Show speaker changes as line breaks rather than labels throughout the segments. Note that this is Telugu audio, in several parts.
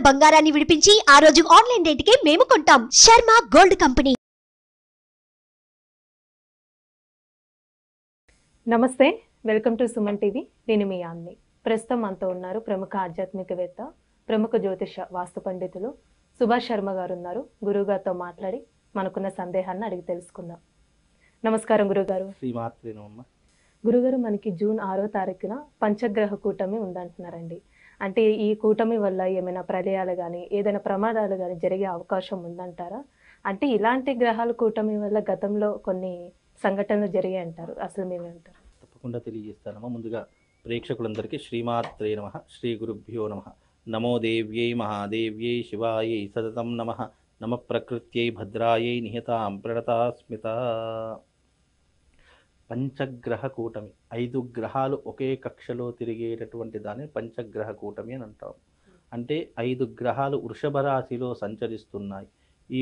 బంగారాన్ని విడిపించి ఆ రోజు ఆన్లైన్ రేటుకే మేము కొంటాం. Sharma gold company.
నమస్తే, వెల్కమ్ టు సుమన్ టీవీ. నేను మీ ఆమ్ని. ప్రస్తుతం మనతో ఉన్నారు ప్రముఖ ఆధ్యాత్మికవేత్త, ప్రముఖ జ్యోతిష వాస్తు పండితులు సుభాష్ శర్మ గారు ఉన్నారు. గురువుగారితో మాట్లాడి మనకున్న సందేహాన్ని అడిగి తెలుసుకుందాం. నమస్కారం గురుగారు. గురుగారు, మనకి జూన్ 6వ తారీఖున పంచగ్రహ కూటమి ఉందంటున్నారండి. అంటే ఈ కూటమి వల్ల ఏమైనా ప్రళయాలు కానీ ఏదైనా ప్రమాదాలు కానీ జరిగే అవకాశం ఉందంటారా? అంటే ఇలాంటి గ్రహాల కూటమి వల్ల గతంలో కొన్ని సంఘటనలు జరిగాయి అంటారు, అసలు మేమేమంటారు?
తప్పకుండా తెలియజేస్తానమ్మా. ముందుగా ప్రేక్షకులందరికీ శ్రీమాత్రే నమః, శ్రీ గురుభ్యో నమః. నమో దేవ్యై మహాదేవ్యై శివాయై సతతం నమః. నమ ప్రకృత్యై భద్రాయై నిహతాం ప్రణతాస్మిత. పంచగ్రహ కూటమి, 5 గ్రహాలు ఒకే కక్షలో తిరిగేటటువంటి దాన్ని పంచగ్రహ కూటమి అని అంటాం. అంటే 5 గ్రహాలు వృషభ రాశిలో సంచరిస్తున్నాయి. ఈ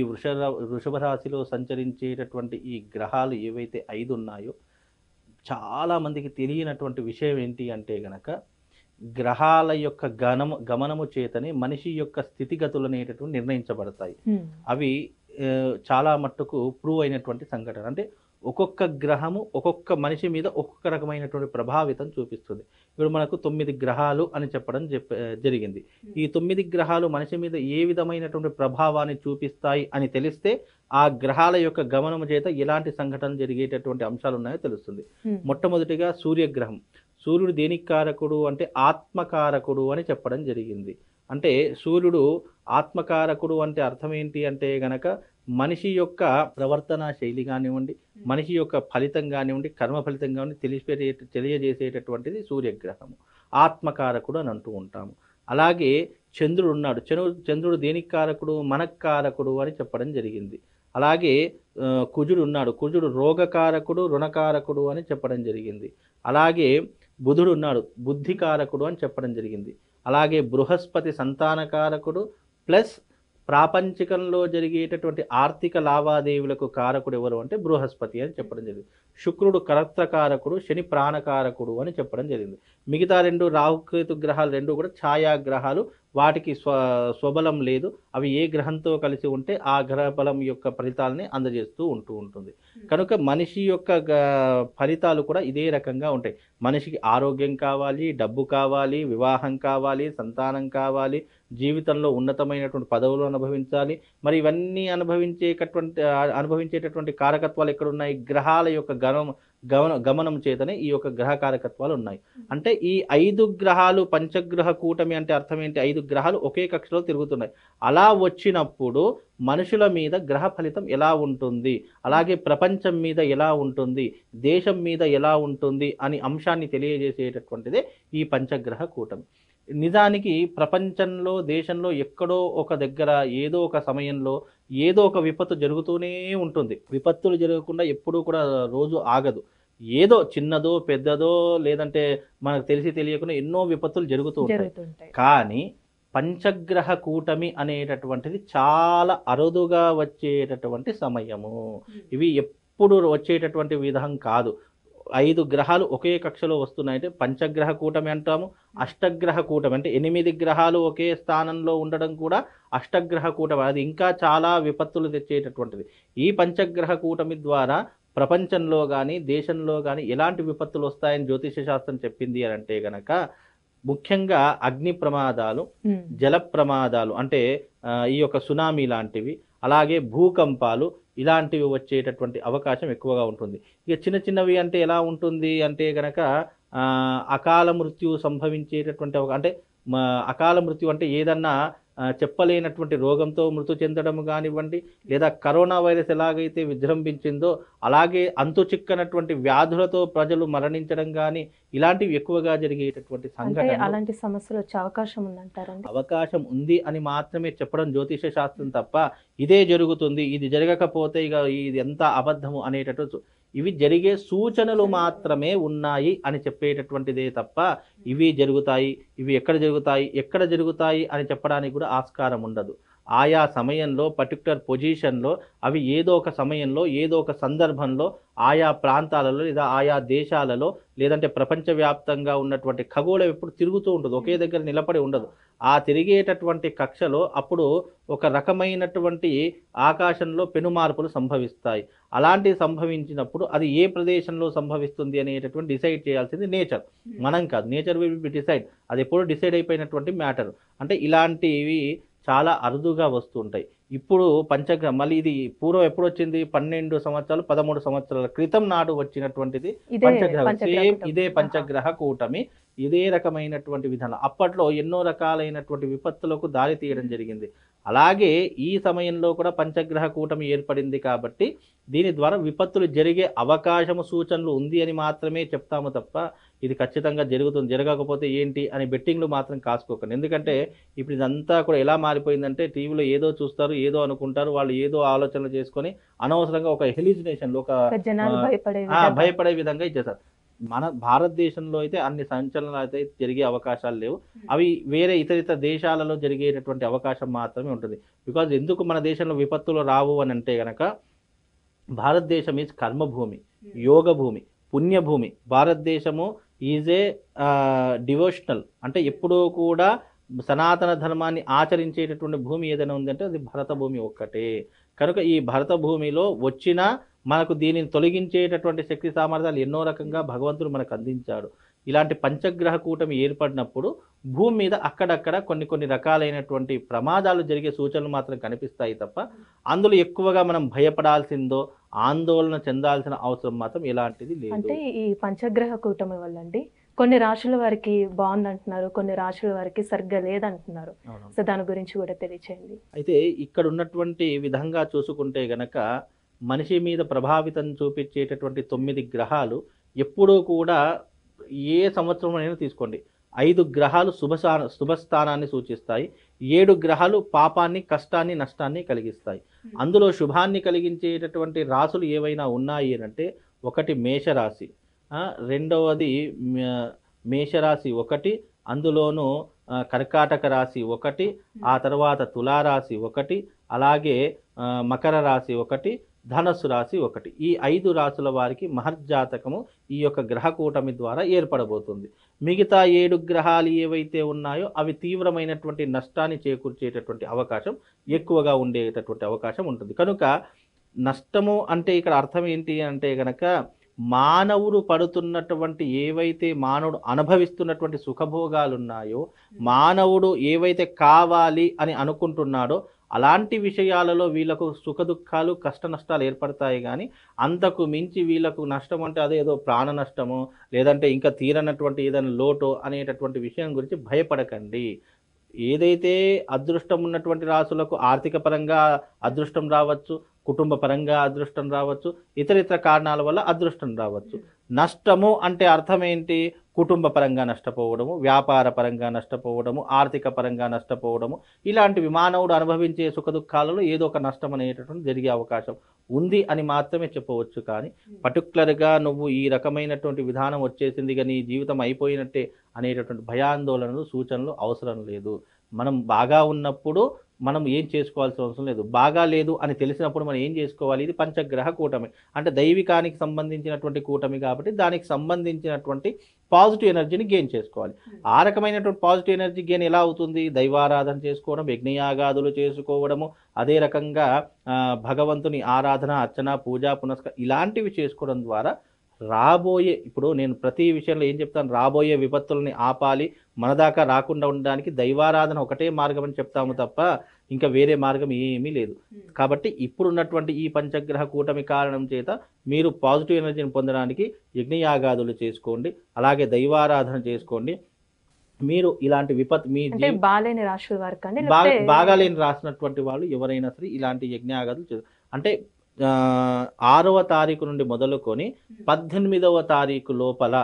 వృషభ రాశిలో సంచరించేటటువంటి ఈ గ్రహాలు ఏవైతే 5 ఉన్నాయో, చాలామందికి తెలియనటువంటి విషయం ఏంటి అంటే గనక, గ్రహాల యొక్క గమనము చేతనే మనిషి యొక్క స్థితిగతులు అనేటటువంటి నిర్ణయించబడతాయి. అవి చాలా మట్టుకు ప్రూవ్ అయినటువంటి సంఘటన. అంటే ఒక్కొక్క గ్రహము ఒక్కొక్క మనిషి మీద ఒక్కొక్క రకమైనటువంటి ప్రభావితం చూపిస్తుంది. ఇప్పుడు మనకు 9 గ్రహాలు అని చెప్పడం జరిగింది. ఈ 9 గ్రహాలు మనిషి మీద ఏ విధమైనటువంటి ప్రభావాన్ని చూపిస్తాయి అని తెలిస్తే ఆ గ్రహాల యొక్క గమనము చేత ఎలాంటి సంఘటనలు జరిగేటటువంటి అంశాలు ఉన్నాయో తెలుస్తుంది. మొట్టమొదటిగా సూర్యగ్రహం. సూర్యుడు దేనికి కారకుడు అంటే ఆత్మకారకుడు అని చెప్పడం జరిగింది. అంటే సూర్యుడు ఆత్మకారకుడు అంటే అర్థం ఏంటి అంటే గనక, మనిషి యొక్క ప్రవర్తన శైలి కానివ్వండి, మనిషి యొక్క ఫలితం కానివ్వండి, కర్మ ఫలితం కానివ్వండి తెలియజేసేటటువంటిది సూర్యగ్రహము. ఆత్మకారకుడు అని అంటూ ఉంటాము. అలాగే చంద్రుడు ఉన్నాడు. చంద్రుడు దేనికి కారకుడు? మనక్కారకుడు అని చెప్పడం జరిగింది. అలాగే కుజుడు ఉన్నాడు. కుజుడు రోగకారకుడు, రుణకారకుడు అని చెప్పడం జరిగింది. అలాగే బుధుడు ఉన్నాడు, బుద్ధికారకుడు అని చెప్పడం జరిగింది. అలాగే బృహస్పతి సంతానకారకుడు ప్లస్ ప్రాపంచికంలో జరిగేటటువంటి ఆర్థిక లావాదేవీలకు కారకుడు ఎవరు అంటే బృహస్పతి అని చెప్పడం జరిగింది. శుక్రుడు కరత్రకారకుడు, శని ప్రాణకారకుడు అని చెప్పడం జరిగింది. మిగతా 2 రాహుకేతు గ్రహాలు 2 కూడా ఛాయాగ్రహాలు. వాటికి స్వబలం లేదు. అవి ఏ గ్రహంతో కలిసి ఉంటే ఆ గ్రహ బలం యొక్క ఫలితాలని అందజేస్తూ ఉంటుంది. కనుక మనిషి యొక్క ఫలితాలు కూడా ఇదే రకంగా ఉంటాయి. మనిషికి ఆరోగ్యం కావాలి, డబ్బు కావాలి, వివాహం కావాలి, సంతానం కావాలి, జీవితంలో ఉన్నతమైనటువంటి పదవులు అనుభవించాలి. మరి ఇవన్నీ అనుభవించేటటువంటి కారకత్వాలు ఎక్కడున్నాయి? గ్రహాల యొక్క గమనం చేతనే ఈ యొక్క గ్రహ కారకత్వాలు ఉన్నాయి. అంటే ఈ 5 గ్రహాలు పంచగ్రహ కూటమి అంటే అర్థం ఏంటి? 5 గ్రహాలు ఒకే కక్షలో తిరుగుతున్నాయి. అలా వచ్చినప్పుడు మనుషుల మీద గ్రహ ఫలితం ఎలా ఉంటుంది, అలాగే ప్రపంచం మీద ఎలా ఉంటుంది, దేశం మీద ఎలా ఉంటుంది అని అంశాన్ని తెలియజేసేటటువంటిదే ఈ పంచగ్రహ కూటమి. నిజానికి ప్రపంచంలో, దేశంలో ఎక్కడో ఒక దగ్గర ఏదో ఒక సమయంలో ఏదో ఒక విపత్తు జరుగుతూనే ఉంటుంది. విపత్తులు జరగకుండా ఎప్పుడూ కూడా రోజు ఆగదు. ఏదో చిన్నదో పెద్దదో లేదంటే మనకు తెలియకుండా ఎన్నో విపత్తులు జరుగుతూ ఉంటాయి. కానీ పంచగ్రహ కూటమి అనేటటువంటిది చాలా అరుదుగా వచ్చేటటువంటి సమయము. ఇవి ఎప్పుడు వచ్చేటటువంటి విధం కాదు. 5 గ్రహాలు ఒకే కక్షలో వస్తున్నాయంటే పంచగ్రహ కూటమి అంటాము. అష్టగ్రహ కూటమి అంటే 8 గ్రహాలు ఒకే స్థానంలో ఉండడం కూడా అష్టగ్రహ కూటమి. అది ఇంకా చాలా విపత్తులు తెచ్చేటటువంటిది. ఈ పంచగ్రహ కూటమి ద్వారా ప్రపంచంలో కానీ దేశంలో కానీ ఎలాంటి విపత్తులు వస్తాయని జ్యోతిష శాస్త్రం చెప్పింది అని అంటే గనక, ముఖ్యంగా అగ్ని ప్రమాదాలు, జల ప్రమాదాలు అంటే ఈ యొక్క సునామీ లాంటివి, అలాగే భూకంపాలు ఇలాంటివి వచ్చేటటువంటి అవకాశం ఎక్కువగా ఉంటుంది. ఇక చిన్నవి అంటే ఎలా ఉంటుంది అంటే గనక, అకాల మృత్యు సంభవించేటటువంటి అంటే అకాల మృత్యు అంటే ఏదన్నా చెప్పలేనటువంటి రోగంతో మృతి చెందడం కానివ్వండి, లేదా కరోనా వైరస్ ఎలాగైతే విజృంభించిందో అలాగే అంతు చిక్కనటువంటి వ్యాధులతో ప్రజలు మరణించడం కానీ ఇలాంటివి ఎక్కువగా జరిగేటటువంటి సంఘటన.
అలాంటి సమస్యలు వచ్చే అవకాశం ఉందంటారండి?
అవకాశం ఉంది అని మాత్రమే చెప్పడం జ్యోతిష శాస్త్రం తప్ప ఇదే జరుగుతుంది, ఇది జరగకపోతే ఇక ఇది ఎంత అబద్ధము అనేటట్టు ఇవి జరిగే సూచనలు మాత్రమే ఉన్నాయి అని చెప్పేటటువంటిదే తప్ప ఇవి జరుగుతాయి, ఇవి ఎక్కడ జరుగుతాయి అని చెప్పడానికి కూడా ఆస్కారం ఉండదు. ఆయా సమయంలో పర్టికులర్ పొజిషన్లో అవి ఏదో ఒక సమయంలో ఏదో ఒక సందర్భంలో ఆయా ప్రాంతాలలో లేదా ఆయా దేశాలలో లేదంటే ప్రపంచవ్యాప్తంగా ఉన్నటువంటి ఖగోళం ఎప్పుడు తిరుగుతూ ఉంటుంది, ఒకే దగ్గర నిలబడి ఉండదు. ఆ తిరిగేటటువంటి కక్షలో అప్పుడు ఒక రకమైనటువంటి ఆకాశంలో పెనుమార్పులు సంభవిస్తాయి. అలాంటివి సంభవించినప్పుడు అది ఏ ప్రదేశంలో సంభవిస్తుంది అనేటటువంటి డిసైడ్ చేయాల్సింది నేచర్, మనం కాదు. నేచర్ విల్ బి డిసైడ్, అది ఎప్పుడు డిసైడ్ అయిపోయినటువంటి మ్యాటర్. అంటే ఇలాంటివి చాలా అరుదుగా వస్తుంటాయి. ఇప్పుడు పంచగ్రహం మళ్ళీ ఇది పూర్వం ఎప్పుడు వచ్చింది, 12 సంవత్సరాలు 13 సంవత్సరాల క్రితం నాడు వచ్చినటువంటిది పంచగ్రహం. సేమ్ ఇదే పంచగ్రహ కూటమి, ఇదే రకమైనటువంటి విధానం. అప్పట్లో ఎన్నో రకాలైనటువంటి విపత్తులకు దారి తీయడం జరిగింది. అలాగే ఈ సమయంలో కూడా పంచగ్రహ కూటమి ఏర్పడింది కాబట్టి దీని ద్వారా విపత్తులు జరిగే అవకాశము సూచనలు ఉంది అని మాత్రమే చెప్తాము తప్ప ఇది ఖచ్చితంగా జరుగుతుంది, జరగకపోతే ఏంటి అని బెట్టింగ్లు మాత్రం కాసుకోకండి. ఎందుకంటే ఇప్పుడు ఇదంతా కూడా ఎలా మారిపోయిందంటే టీవీలో ఏదో చూస్తారు, ఏదో అనుకుంటారు, వాళ్ళు ఏదో ఆలోచనలు చేసుకొని అనవసరంగా ఒక హెలిజినేషన్లో ఒక భయపడే విధంగా ఇచ్చేస్తారు. మన భారతదేశంలో అయితే అన్ని సంచలనాలు అయితే జరిగే అవకాశాలు లేవు. అవి వేరే ఇతర దేశాలలో జరిగేటటువంటి అవకాశం మాత్రమే ఉంటుంది. బికాజ్ ఎందుకు మన దేశంలో విపత్తులు రావు అని అంటే గనక భారతదేశం ఈజ్ కర్మభూమి, యోగ భూమి, పుణ్యభూమి. భారతదేశము ఈజ్ ఏ డివోషనల్, అంటే ఎప్పుడూ కూడా సనాతన ధర్మాన్ని ఆచరించేటటువంటి భూమి ఏదైనా ఉందంటే అది భరత భూమి ఒక్కటే. కనుక ఈ భరత భూమిలో వచ్చిన మనకు దీనిని తొలగించేటటువంటి శక్తి సామర్థ్యాలు ఎన్నో రకంగా భగవంతుడు మనకు అందించాడు. ఇలాంటి పంచగ్రహ కూటమి ఏర్పడినప్పుడు భూమి మీద అక్కడక్కడ కొన్ని రకాలైనటువంటి ప్రమాదాలు జరిగే సూచనలు మాత్రం కనిపిస్తాయి తప్ప అందులో ఎక్కువగా మనం భయపడాల్సిందో ఆందోళన చెందాల్సిన అవసరం మాత్రం ఎలాంటిది లేదు.
అంటే ఈ పంచగ్రహ కూటమి వల్ల అండి కొన్ని రాశుల వారికి బాగుందంటున్నారు, కొన్ని రాశుల వారికి సరిగ్గా లేదంటున్నారు. సో దాని గురించి కూడా తెలియచేయండి.
అయితే ఇక్కడ ఉన్నటువంటి విధంగా చూసుకుంటే గనక మనిషి మీద ప్రభావితం చూపించేటటువంటి 9 గ్రహాలు ఎప్పుడూ కూడా ఏ సంవత్సరం అయినా తీసుకోండి 5 గ్రహాలు శుభస్థానాన్ని సూచిస్తాయి, 7 గ్రహాలు పాపాన్ని, కష్టాన్ని, నష్టాన్ని కలిగిస్తాయి. అందులో శుభాన్ని కలిగించేటటువంటి రాశులు ఏవైనా ఉన్నాయి అంటే ఒకటి మేషరాశి, రెండవది మేషరాశి ఒకటి, అందులోనూ కర్కాటక రాశి ఒకటి, ఆ తర్వాత తులారాశి ఒకటి, అలాగే మకర రాశి ఒకటి, ధనస్సు రాశి ఒకటి. ఈ 5 రాశుల వారికి మహర్జాతకము ఈ యొక్క గ్రహ కూటమి ద్వారా ఏర్పడబోతుంది. మిగతా 7 గ్రహాలు ఏవైతే ఉన్నాయో అవి తీవ్రమైనటువంటి నష్టాన్ని చేకూర్చేటటువంటి అవకాశం ఎక్కువగా ఉండేటటువంటి అవకాశం ఉంటుంది. కనుక నష్టము అంటే ఇక్కడ అర్థం ఏంటి అంటే గనక మానవుడు పడుతున్నటువంటి ఏవైతే మానవుడు అనుభవిస్తున్నటువంటి సుఖభోగాలు ఉన్నాయో, మానవుడు ఏవైతే కావాలి అని అనుకుంటున్నాడో అలాంటి విషయాలలో వీళ్ళకు సుఖ దుఃఖాలు కష్ట నష్టాలు ఏర్పడతాయి. కానీ అంతకు మించి వీళ్ళకు నష్టం అంటే అదేదో ప్రాణ నష్టమో లేదంటే ఇంకా తీరనటువంటి ఏదైనా లోటో అనేటటువంటి విషయం గురించి భయపడకండి. ఏదైతే అదృష్టం ఉన్నటువంటి రాశులకు ఆర్థిక పరంగా అదృష్టం రావచ్చు, కుటుంబ పరంగా అదృష్టం రావచ్చు, ఇతర కారణాల వల్ల అదృష్టం రావచ్చు. నష్టము అంటే అర్థం ఏంటి? కుటుంబ పరంగా నష్టపోవడము, వ్యాపార పరంగా నష్టపోవడము, ఆర్థిక పరంగా నష్టపోవడము, ఇలాంటివి మానవుడు అనుభవించే సుఖ దుఃఖాలలో ఏదో ఒక నష్టం అనేటటువంటి జరిగే అవకాశం ఉంది అని మాత్రమే చెప్పవచ్చు. కానీ పర్టికులర్గా నువ్వు ఈ రకమైనటువంటి విధానం వచ్చేసింది కానీ నీ జీవితం అయిపోయినట్టే అనేటటువంటి భయాందోళనలు సూచనలు అవసరం లేదు. మనం బాగా ఉన్నప్పుడు మనం ఏం చేసుకోవాల్సిన అవసరం లేదు. బాగా లేదు అని తెలిసినప్పుడు మనం ఏం చేసుకోవాలి? ఇది పంచగ్రహ కూటమి అంటే దైవికానికి సంబంధించినటువంటి కూటమి కాబట్టి దానికి సంబంధించినటువంటి పాజిటివ్ ఎనర్జీని గెయిన్ చేసుకోవాలి. ఆ రకమైనటువంటి పాజిటివ్ ఎనర్జీ గెయిన్ ఎలా అవుతుంది? దైవారాధన చేసుకోవడం, యజ్ఞయాగాదులు చేసుకోవడము, అదే రకంగా భగవంతుని ఆరాధన, అర్చన, పూజ, పునస్కారం ఇలాంటివి చేసుకోవడం ద్వారా రాబోయే, ఇప్పుడు నేను ప్రతి విషయంలో ఏం చెప్తాను, రాబోయే విపత్తులని ఆపాలి, మన దాకా రాకుండా ఉండడానికి దైవారాధన ఒకటే మార్గం అని చెప్తాము తప్ప ఇంకా వేరే మార్గం ఏమీ లేదు. కాబట్టి ఇప్పుడున్నటువంటి ఈ పంచగ్రహ కూటమి కారణం చేత మీరు పాజిటివ్ ఎనర్జీని పొందడానికి యజ్ఞయాగాదులు చేసుకోండి, అలాగే దైవారాధన చేసుకోండి. మీరు ఇలాంటి మీ
బాగాలేని రాశుల వారికి
బాగాలేని రాసినటువంటి వాళ్ళు ఎవరైనా సరే ఇలాంటి యజ్ఞయాగాదులు అంటే 6వ తారీఖు నుండి మొదలుకొని 18వ తారీఖు లోపల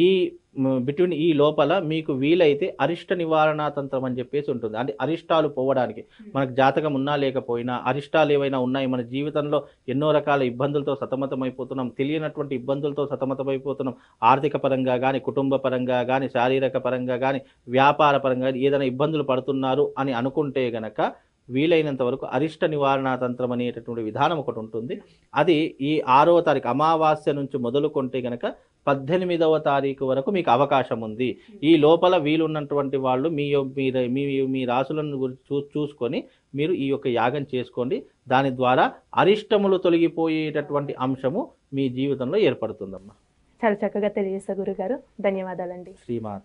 ఈ లోపల మీకు వీలైతే అరిష్ట నివారణ తంత్రం అని చెప్పేసి ఉంటుంది. అంటే అరిష్టాలు పోవడానికి, మనకు జాతకం ఉన్నా లేకపోయినా అరిష్టాలు ఏవైనా ఉన్నాయి, మన జీవితంలో ఎన్నో రకాల ఇబ్బందులతో సతమతమైపోతున్నాం, తెలియనటువంటి ఇబ్బందులతో సతమతమైపోతున్నాం, ఆర్థిక పరంగా కానీ, కుటుంబ పరంగా కానీ, శారీరక పరంగా కానీ, వ్యాపార పరంగా ఏదైనా ఇబ్బందులు పడుతున్నారు అని అనుకుంటే గనక వీలైనంత వరకు అరిష్ట నివారణా తంత్రం అనేటటువంటి విధానం ఒకటి ఉంటుంది. అది ఈ 6వ తారీఖు అమావాస్య నుంచి మొదలుకొంటే గనక 18వ తారీఖు వరకు మీకు అవకాశం ఉంది. ఈ లోపల వీలున్నటువంటి వాళ్ళు మీ రాసులను చూసుకొని మీరు ఈ యొక్క యాగం చేసుకోండి. దాని ద్వారా అరిష్టములు తొలగిపోయేటటువంటి అంశము మీ జీవితంలో ఏర్పడుతుందమ్మా.
చాలా చక్కగా తెలియజేశారు గురుగారు. ధన్యవాదాలండి.
శ్రీమాత.